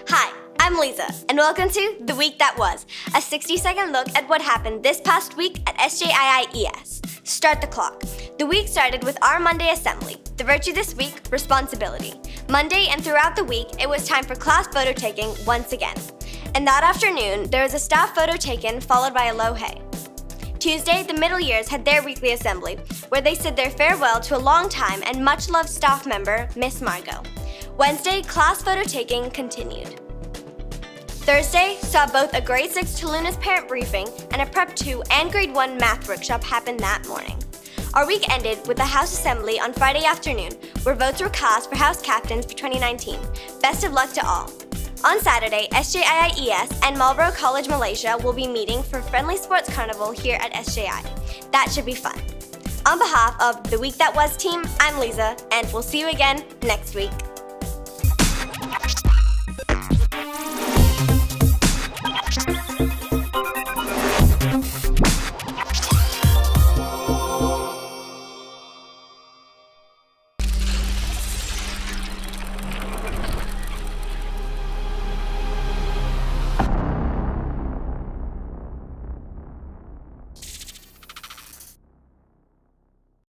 Hi, I'm Leiza, and welcome to The Week That Was, a 60-second look at what happened this past week at SJIIES. Start the clock. The week started with our Monday assembly. The virtue this week, responsibility. Monday and throughout the week, it was time for class photo taking once again. And that afternoon, there was a staff photo taken followed by a low hay. Tuesday, the middle years had their weekly assembly, where they said their farewell to a long-time and much-loved staff member, Miss Margot. Wednesday, class photo taking continued. Thursday saw both a Grade 6 Tuluna's parent briefing and a Prep 2 and Grade 1 math workshop happen that morning. Our week ended with a House Assembly on Friday afternoon, where votes were cast for House Captains for 2019. Best of luck to all. On Saturday, SJIIES and Marlborough College Malaysia will be meeting for Friendly Sports Carnival here at SJI. That should be fun. On behalf of the Week That Was team, I'm Leiza, and we'll see you again next week.